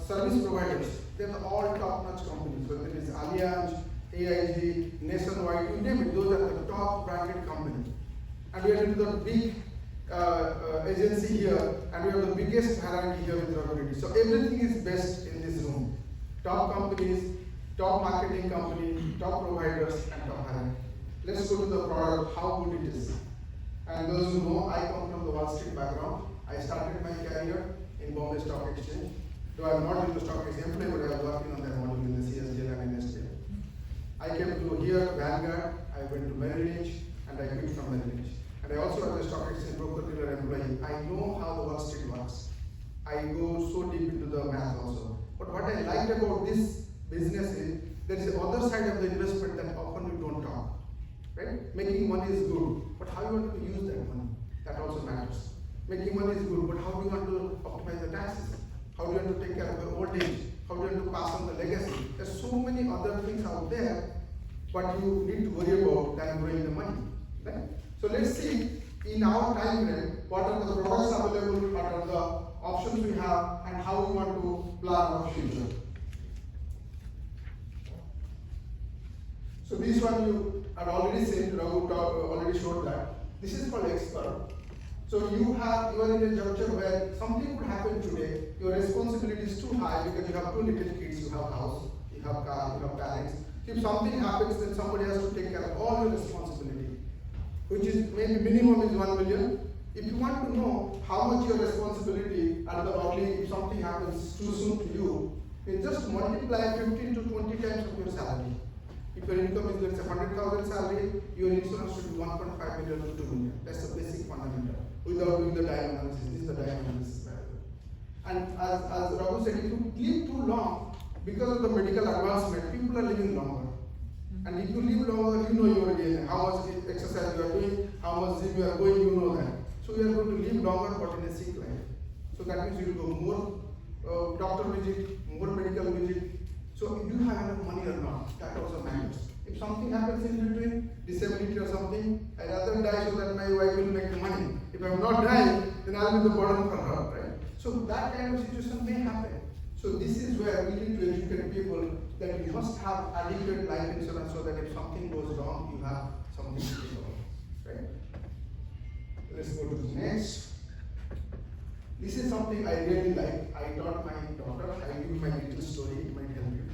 service providers, they're all top-notch companies, whether it is Allianz, AIG, Nationwide, you name it, those are the top branded companies. And we are into the big agency here, and we have the biggest hierarchy here with Raghu Reddy. So everything is best in this room. Top companies, top marketing company, top providers, and top hierarchy. Let's go to the product, how good it is. And those who know, I come from the Wall Street background. I started my career in Bombay Stock Exchange. Though I'm not in the stock exchange employee, but I was working on that model in the CSGL and NSDL. I came to here, Vanguard, I went to Merrill Lynch, and I quit from Merrill Lynch. And I also as a stock exchange broker-dealer employee, I know how the Wall Street works. I go so deep into the math also. But what I liked about this business is, there is the other side of the investment that often we don't talk. Right? Making money is good, but how you want to use that money? That also matters. Making money is good, but how do you want to optimize the taxes? How do you want to take care of your old age? How do you want to pass on the legacy? There's so many other things out there, but you need to worry about than growing the money. Right? So let's see in our time frame what are the products available, what are the options we have, and how we want to plan our future. So this one you had already seen, Raghu already showed that. This is called X-Curve. So you are in a juncture where something could happen today, your responsibility is too high because you have two little kids, you have house, you have car, you have parents. If something happens, then somebody has to take care of all your responsibility, which is maybe minimum is 1 million. If you want to know how much your responsibility at the early, if something happens too soon to you, then just multiply 15 to 20 times of your salary. If your income is, let's say, 100,000 salary, your insurance should be 1.5 million to 2 million. That's the basic fundamental. Without doing the diagram analysis, this is the diagram analysis. And as Raghu said, if you live too long, because of the medical advancement, people are living longer. And if you live longer, you know your age, how much exercise you are doing, how much gym you are going, you know that. So you are going to live longer, but in a sick life. So that means you will go more doctor visit, more medical visit. So if you have enough money or not, that also matters. If something happens in between, disability or something, I rather die so that my wife will make the money. If I'm not dying, then I'll be the burden for her, right? So that kind of situation may happen. So this is where we need to educate people that you must have adequate life insurance so that if something goes wrong, you have something to do about, right? Let's go to the next. This is something I really like. I taught my daughter, I give my little story, it might help you.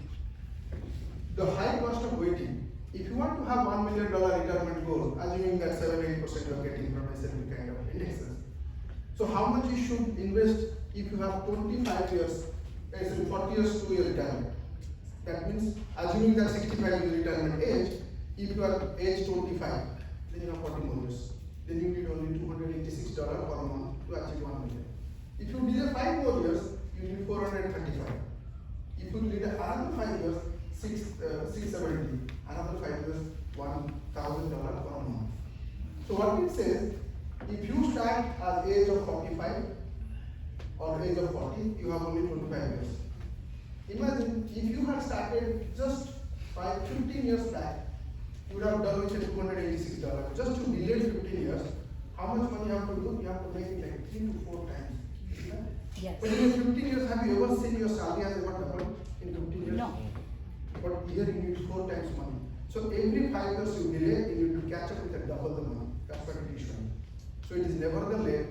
The high cost of waiting. If you want to have $1 million retirement goal, assuming that 7-8% you are getting from S&P kind of indexes. So how much you should invest if you have 25 years, 40 years to your retirement? That means, assuming that 65 is retirement age, if you are age 25, then you have 40 more years. Then you need only $286 per month to achieve 1 million. If you need 5 more years, you need 435. If you need another 5 years, 670. Another 5 years, $1,000 per month. So what it says, if you start at age of 45 or age of 40, you have only 25 years. Imagine if you had started just 15 years back, you would have done with $286. Just to delay 15 years, how much money you have to do? You have to make it like 3 to 4 times. Yes. But in 15 years, have you ever seen your salary has ever doubled in 15 years? No. But here you need 4 times money. So every 5 years you delay, you need to catch up with a double the money. That's what it is showing. So it is never the late.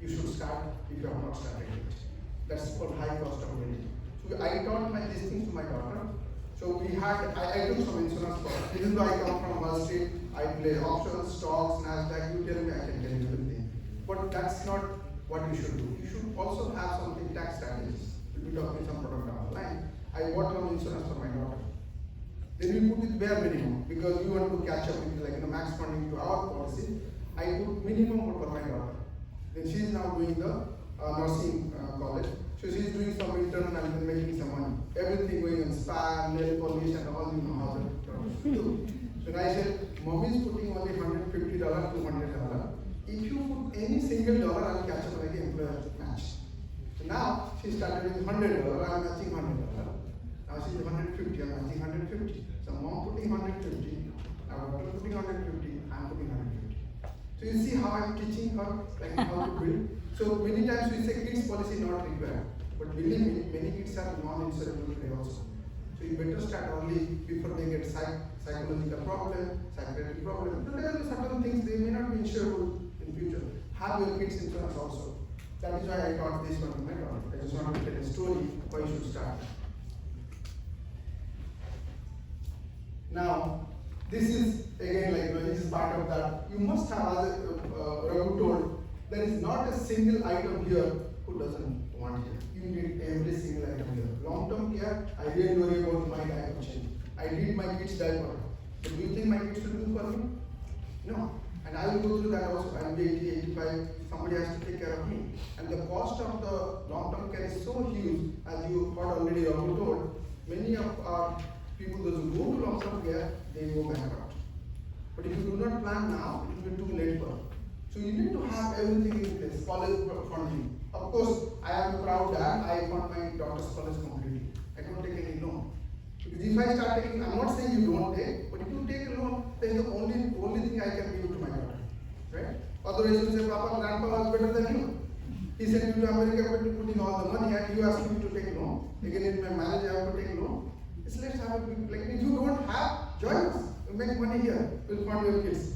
You should start if you have not started yet. That's called high cost of waiting. So I taught these things to my daughter. So I took some insurance products. Even though I come from Wall Street, I play options, stocks, Nasdaq. You tell me, I can tell you everything. But that's not what you should do. You should also have something tax strategies. We'll be talking some product down the line. I bought some insurance for my daughter. Then we put it bare minimum because we want to catch up with max funding to our policy. I put minimum for my daughter. Then she is now doing the nursing college. So she is doing some intern and then making some money. Everything going on spa, nail polish and all, you know how the do. So I said, mommy is putting only $150 to $200. If you put any single dollar, I will catch up like an employer match. So now she started with $100, I am matching $100. Now she is 150, I am matching 150. So mom putting 150, now daughter putting 150, I am putting 150. So you see how I am teaching her like how to build. So many times we say kids policy not required. But believe me, many kids are non-insurable today also. So you better start early before they get psychological problem, psychiatric problem. So there are certain things they may not be insurable in future. Have your kids insurance also. That is why I taught this one to my daughter. I just want to tell a story why you should start. Now, this is again this is part of that. You must have, as Raghu told, there is not a single item here who doesn't want here. You need every single item here. Long-term care, I really worry about my diaper change. I did my kids' diaper. So do you think my kids will do for me? No. And I will go through that also. I will be 80, 85, somebody has to take care of me. And the cost of the long-term care is so huge, as you heard already, Raghu told, many of our people, those who go to long-term care, they go bankrupt. But if you do not plan now, it will be too late for you. So you need to have everything in place, college funding. Of course, I am proud that I fund my daughter's college completely. I don't take any loan. Because if I start taking, I'm not saying you don't take, but if you take a loan, then the only thing I can give to my daughter. Right? Otherwise you say, Papa, grandpa was better than you. He sent you to America but you put in all the money and you ask me to take loan. Again in my marriage I have to take loan. It's let's have a big, like if you don't have, join us. You make money here, we'll fund your kids.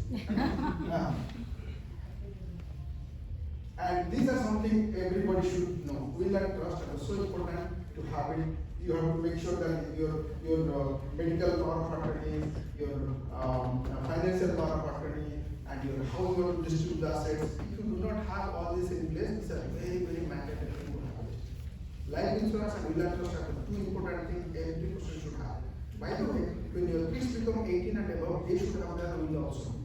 And these are something everybody should know. Will and trust are so important to have it. You have to make sure that your medical power of attorney, your financial power of attorney, and your how you want to distribute the assets. If you do not have all this in place, these are very, very mandatory things to have it. Life insurance and will and trust are the two important things every person should have. By the way, when your kids become 18 and above, they should have their will also.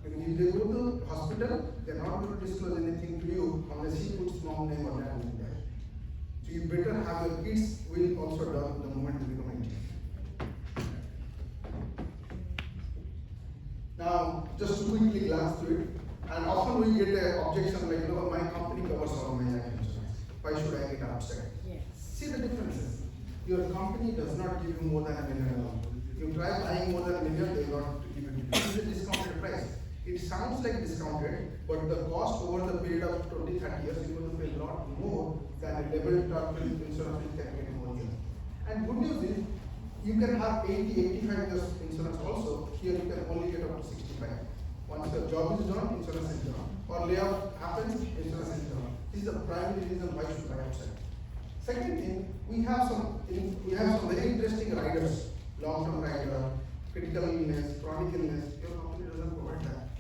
Because if they go to hospital, they are not going to disclose anything to you unless he puts mom name or dad name there. So you better have your kids will also done the moment you become 18. Now, just to quickly glance through it, and often we get an objection like, no, my company covers all my life insurance. Why should I get upset? Yes. See the differences. Your company does not give you more than $1 million. You try buying more than $1 million, they will not give it to you. This is a discounted price. It sounds like discounted, but the cost over the period of 20, 30 years is going to be a lot more than a level term insurance which can get more years. And good news is, you can have 80, 85 years insurance also. Here you can only get up to 65. Once your job is done, insurance is done. Or layoff happens, insurance is done. This is the primary reason why you should buy outside. Second thing, we have some very interesting riders, long-term rider, critical illness, chronic illness. Your company doesn't provide that.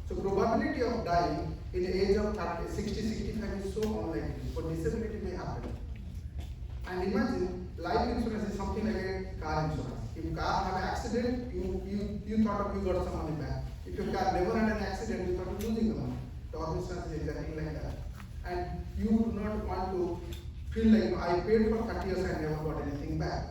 So probability of dying in the age of 30, 60, 65 is so unlikely, but disability may happen. And imagine, life insurance is something like a car insurance. If car have an accident, you thought of you got some money back. If your car never had an accident, you thought of losing the money. Dog insurance is exactly like that. And you do not want to feel like, I paid for 30 years and never got anything back.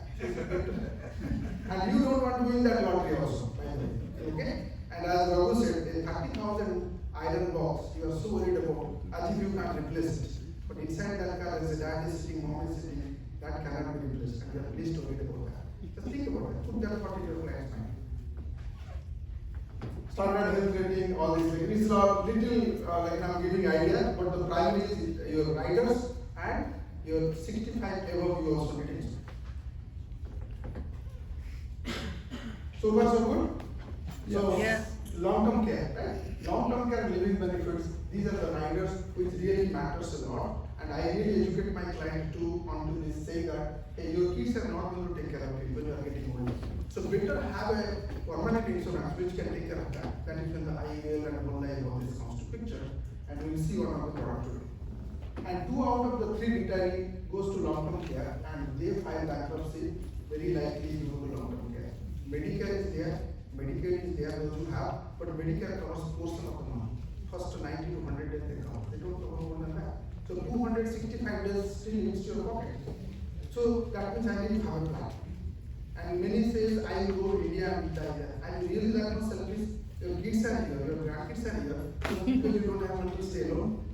And you don't want to win that lottery also, by the way. Okay? And as Raghu said, a 30,000 iron box, you are so worried about, as if you can't replace it. But inside that car, there's a dad is sitting, mom is sitting, that cannot be replaced. And you are pleased to worried about that. Just think about it. Put that thought in your client's mind. Standard health rating, all these things. These are little, like I'm giving ideas, but the primary is your riders and your 65 above you also need it. So far so good? So, Yes. long-term care, right? Long-term care living benefits, these are the riders which really matters a lot. And I really educate my client to onto this, say that, hey, your kids are not going to take care of you when you are getting older. So better have a permanent insurance which can take care of that. That is when the IAL and whole life all this comes to picture. And we will see one of the product today. And 2 out of the 3 retiree goes to long-term care and they file bankruptcy, very likely you go to long-term care. Medicare is there, Medicaid is there, those who have, but Medicare covers a portion of the month. First 90 to 100 days they cover. They don't cover more than that. So 265 days still leads to your pocket. So that means I need to have a plan. And many says, I will go to India and die there. And really that was selfish. Your kids are here, your grandkids are here, so because you don't have money to stay alone.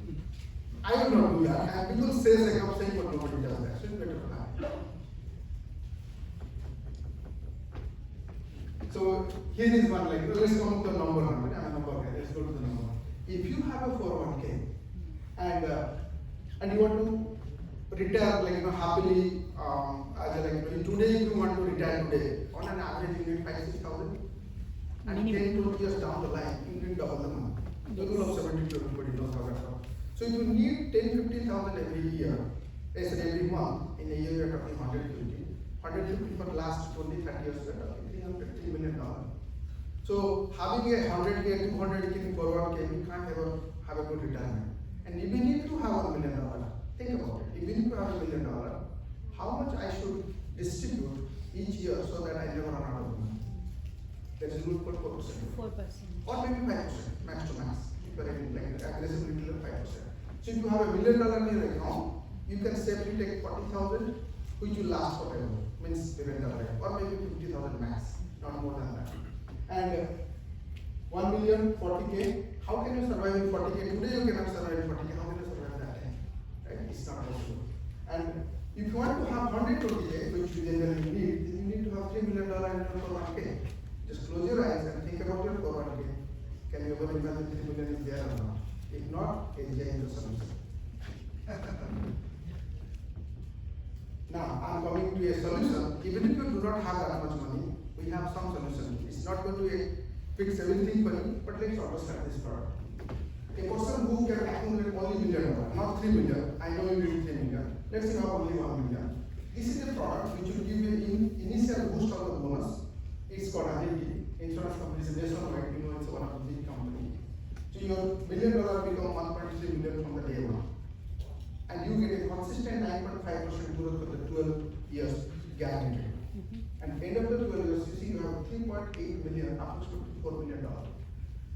I will not do that. And people say like I'm saying, but nobody does that. So it's better plan. So here is one, like, let's come to the number one. I'm a number guy. Let's go to the number one. If you have a 401k and you want to retire like happily as today if you want to retire today, on an average you need 5,000-6,000, and 10-20 years down the line you need double the money. The rule of 70 to everybody knows how that's works. So if you need 10-15,000 every year, every month, in a year you're talking 150 for the last 20-30 years you're talking $350 million. So having a 100K, 200K, 401K, you can't ever have a good retirement. And even if you have $1 million, think about it. Even if you have $1 million, how much I should distribute each year so that I never run out of money? There's a rule called 4%. 4%. Or maybe 5%, max to max. If you are like aggressively to 5%. So if you have $1 million in your account, you can safely take 40,000, which will last forever. Means or maybe 50,000 max, not more than that. And 1 million, 40K. How can you survive in 40K? Today you cannot survive in 40K. How can you survive that time? Right? It's not possible. And if you want to have 120K, which you generally need, then you need to have $3 million in your 401K. Just close your eyes and think about your 401K. Can you ever imagine 3 million is there or not? If not, enjoy the solution. Now, I'm coming to a solution. Even if you do not have that much money, we have some solution. It's not going to fix everything for you, but let's understand this product. A person who can accumulate only $1 million, not 3 million, I know you need 3 million. Let's say you have only 1 million. This is a product which will give you an initial boost of the bonus. It's called Annuity. Insurance company is nationwide, you know it's one of the big companies. So your $1 million become 1.3 million from the day one. And you get a consistent 9.5% growth for the 12 years guaranteed. And end of the 12 years, you see you have 3.8 million, approximately $4 million.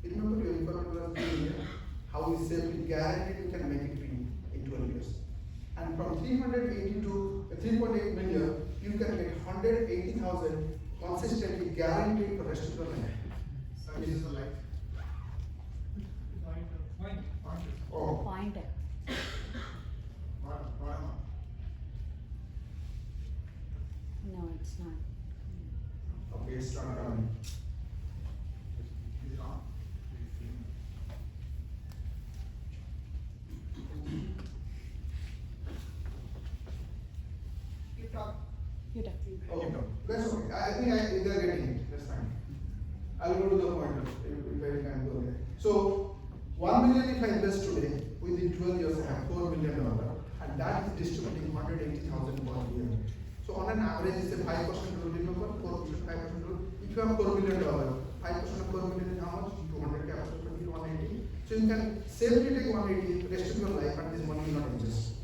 Remember your requirement was 3 million. How we safely guaranteed you can make it in 12 years. And from 380 to 3.8 million, you can get 180,000 consistently guaranteed for the rest of your life. This is a life. Oh. Point. No, it's not. Okay, it's not coming. Is it on? You talk. You talk. Okay, that's okay. I think they're getting it. That's fine. I'll go to the point if I can go there. So, 1 million if I invest today, within 12 years I have $4 million, and that is distributing 180,000 per year. So on an average, it's a 5% rule, remember? 4%, 5% rule. If you have $4 million, 5% of $4 million is how much? 200 capital, 180. So you can safely take 180 rest of your life and this money will not exist.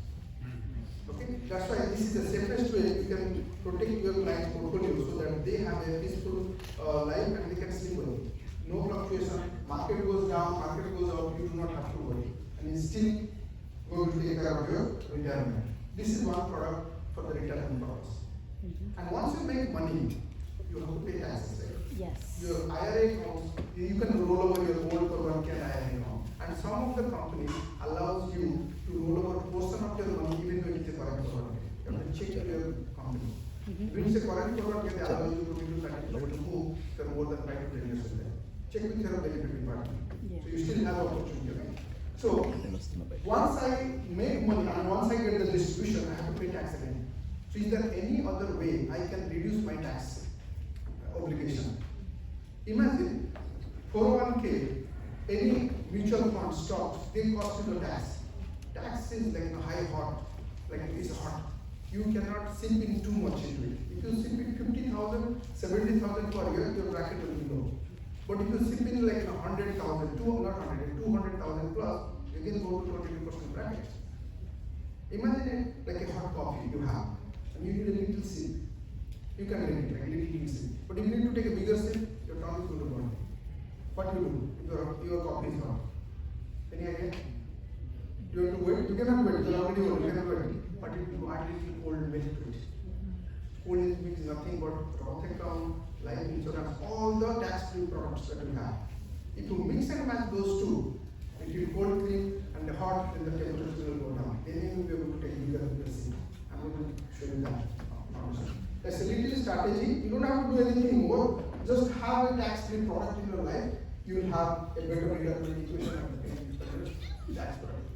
Okay? That's why this is the safest way you can protect your client's portfolio so that they have a peaceful life and they can sleep well. No fluctuation. Market goes down, market goes up, you do not have to worry. And it's still going to take care of your retirement. This is one product for the retirement purpose. And once you make money, you have to pay taxes, right? Yes. Your IRA accounts, you can roll over your old 401k and IRA account. And some of the companies allows you to roll over a portion of your money even though it is a current 401k. You have to check your company. If it's a current 401k, they allow you to move for more than 5 to 10 years. Check with your benefit department. Yeah. So you still have opportunity. Okay? So once I make money and once I get the distribution, I have to pay tax again. So is there any other way I can reduce my tax obligation? Imagine 401k, any mutual fund stocks, they cost you the tax. Tax is like high hot, like it's hot. You cannot sink in too much into it. If you sink in 50,000, 70,000 per year, your bracket will be low. But if you sink in like 100,000, 200,000 plus, you can go to 22% bracket. Imagine it like a hot coffee you have, and you need a little sip. You can drink it like little sip. But if you need to take a bigger sip, your tongue is going to burn. What do you do if your coffee is hot? Any idea? You have to wait. You cannot wait. You are already old. You cannot wait. But if you add little cold milk to it, cold milk means nothing but Roth account, life insurance, all the tax-free products that we have. If you mix and match those two, between cold cream and the hot, then the temperature will go down. Then you will be able to take bigger sip. I'm going to show you that. That's a little strategy. You don't have to do anything more. Just have a tax-free product in your life. You will have a better retirement equation of the tax product.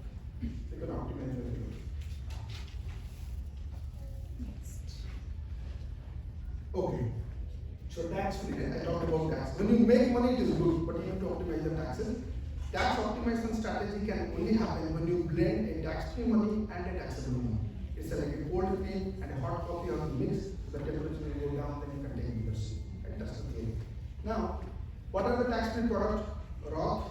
You can optimize your life. So tax free, I talked about tax. When you make money, it is good, but you have to optimize the taxes. Tax optimization strategy can only happen when you blend a tax-free money and a taxable money. It's like a cold cream and a hot coffee on the mix, so the temperature will go down, then you can take yours. Right? That's the theory. Now, what are the tax-free products? Roth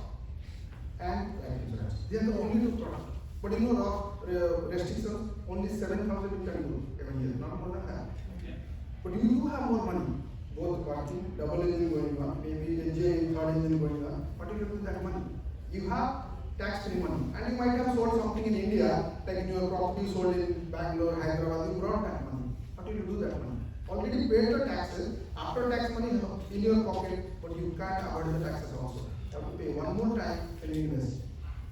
and life insurance. They are the only two products. But you know Roth restrictions, only 7,000 you can do every year, not more than that. But you do have more money, both working, double engine going on, maybe NJ third engine going on. What do you do with that money? You have tax-free money, and you might have sold something in India, like your property sold in Bangalore, Hyderabad. You brought that money. What do you do with that money? Already paid the taxes. After tax money in your pocket, but you can't avoid the taxes also. You have to pay one more time and invest.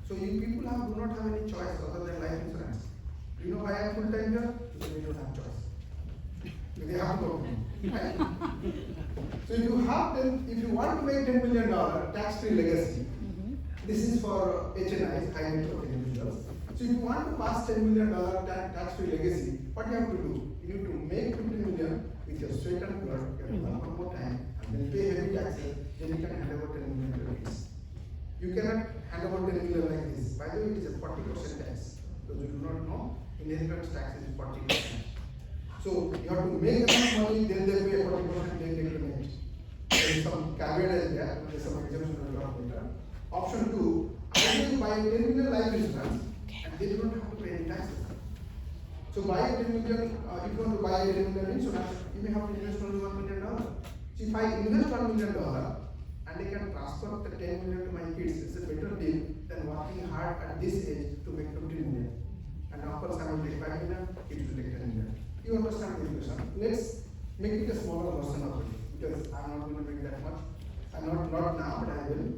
So you people do not have any choice other than life insurance. Do you know why I am full time here? Because we don't have choice. They have to go. Right? So if you want to make $10 million tax-free legacy, this is for HNIs, high net worth individuals. So if you want to pass $10 million tax-free legacy, what you have to do? You need to make $50 million with your sweat and blood, you have to one more time, and then pay heavy taxes, then you can hand over $10 million to your kids. You cannot hand over $10 million like this. By the way, it is a 40% tax. Those who do not know, inheritance tax is 40%. So you have to make enough money, then they pay 40%, then they can make. There is some caveat there, there is some exemption we will talk later. Option 2, either you buy 10 million life insurance and they do not have to pay any taxes. So buy a 10 million, if you want to buy a 10 million insurance, you may have to invest only $1 million. So if I invest $1 million and I can transfer the 10 million to my kids, it's a better deal than working hard at this age to make 50 million. And of course I will take 5 million, kids will take 10 million. You understand the equation? Let's make it a smaller version of it, because I'm not going to make that much. I'm not now, but I will.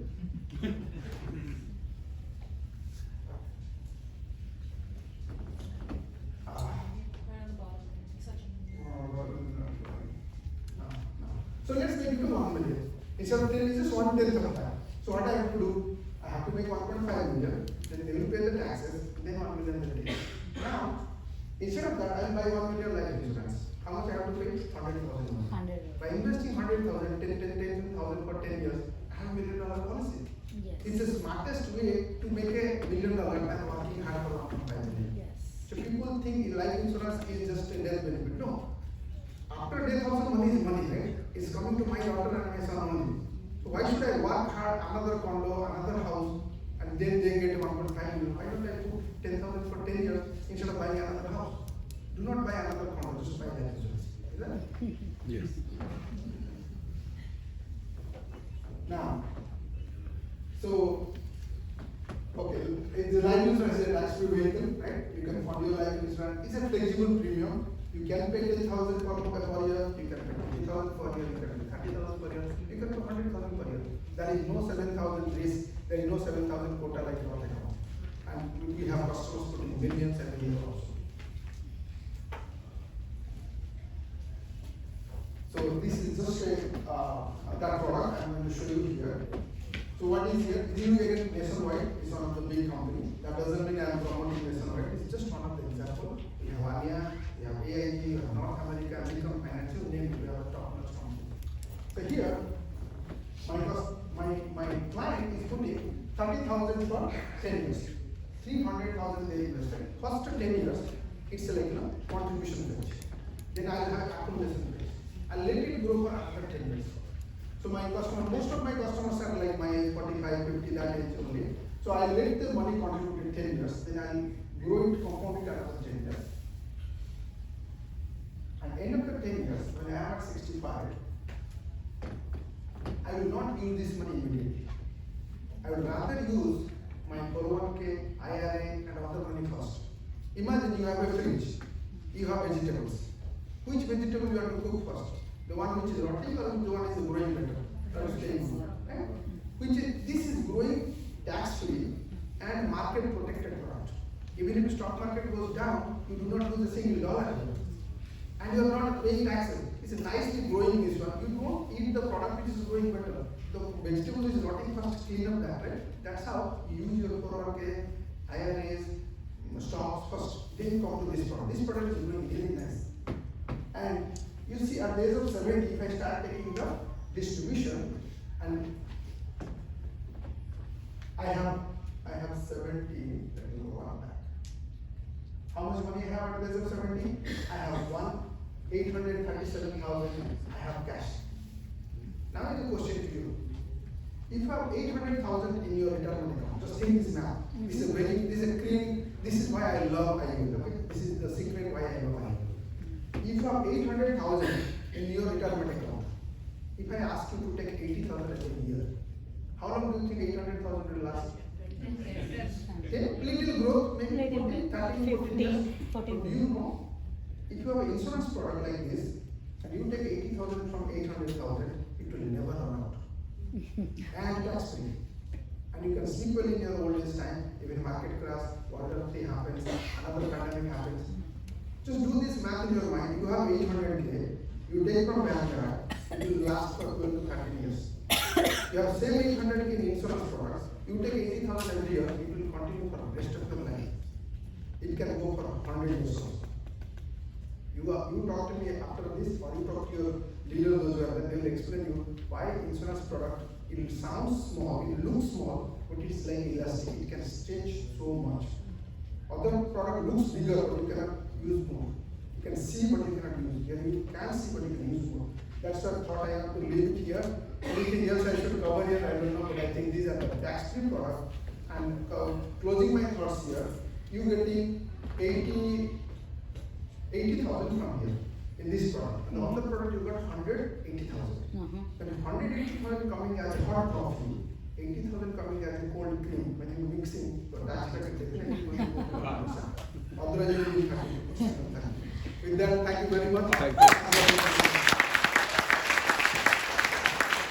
So let's make it to 1 million. Instead of 10, it's just 1/10 of that. So what I have to do? I have to make 1.5 million, then they will pay the taxes, then 1 million will take. Now, instead of that, I will buy 1 million life insurance. How much I have to pay? 100,000. 100. By investing 100,000, 10,000 for 10 years, I have $1 million policy. Yes. It's the smartest way to make $1 million and working hard for 1.5 million. Yes. So people think life insurance is just a death benefit. No. After death also money is money, right? It's coming to my daughter and my son only. So why should I work hard, another condo, another house, and then they get 1.5 million? Why don't I put 10,000 for 10 years instead of buying another house? Do not buy another condo, just buy life insurance. Is that it? Yes. Now, so, okay, the life insurance is a tax-free vehicle, right? You can fund your life insurance. It's a flexible premium. You can pay 10,000 per year, you can pay 20,000 per year, you can pay 30,000 per year, you can pay 100,000 per year. There is no 7,000 risk, there is no 7,000 quota like your account. And we have customers putting millions every year also. So this is just that product I'm going to show you here. So what is here? This is again Nationwide. It's one of the big companies. That doesn't mean I'm promoting Nationwide. It's just one of the examples. We have ANIA, we have AIG, we have North America, Lincoln Financial, name it, we have a top-notch company. So here, my client is putting 30,000 for 10 years. 300,000 they invested. First 10 years, it's like contribution page. Then I'll have accumulation page. I'll let it grow for another 10 years. So my customer, most of my customers are like my age, 45, 50, that age only. So I'll let the money contribute in 10 years, then I'll grow it, compound it another 10 years. And end of the 10 years, when I am at 65, I will not use this money immediately. I would rather use my 401k, IRA and other money first. Imagine you have a fridge, you have vegetables. Which vegetable you have to cook first? The one which is rotting or the one is growing better? That is staying good. Right? This is growing tax-free and market protected product. Even if the stock market goes down, you do not lose a single dollar. And you are not paying taxes. It's a nicely growing this one. You don't eat the product which is growing better. The vegetable is rotting first, clean up that, right? That's how you use your 401k, IRAs, stocks first. Then you come to this product. This product is growing really nice. And you see at the age of 70, if I start taking the distribution, and I have 17, let me go on back. How much money I have at the age of 17? I have 837,000 I have cash. Now I have a question to you. If you have 800,000 in your retirement account, just think this math. This is a clean, this is why I love IU, okay? This is the secret why I love IU. If you have 800,000 in your retirement account, if I ask you to take 80,000 every year, how long do you think 800,000 will last? 10, little growth, maybe 14, 13, 14 years. 14. But do you know, if you have an insurance product like this, and you take 80,000 from 800,000, it will never run out. And tax free. And you can sleep well in your old age time, even market crash, whatever thing happens, another pandemic happens. Just do this math in your mind. You have 800K, you take from bank card, it will last for 12 to 13 years. You have same 800K in insurance products, you take 80,000 every year, it will continue for the rest of your life. It can go for 100 years also. You talk to me after this, or you talk to your dealer, those who are there, they will explain you why insurance product, it will sound small, it will look small, but it's like elastic, it can stretch so much. Other product looks bigger, but you cannot use more. You can see, but you cannot use. Here you can see, but you can use more. That's why I thought I have to leave it here. Anything else I should cover here, I don't know, but I think these are the tax-free products. And closing my thoughts here, you getting 80,000 from here in this product. And on the product you got 180,000. When 180,000 coming as a hot coffee, 80,000 coming as a cold cream, when you mixing, so that's like a definitely going to go to 100%. Otherwise you will be happy. With that, thank you very much. Thank you.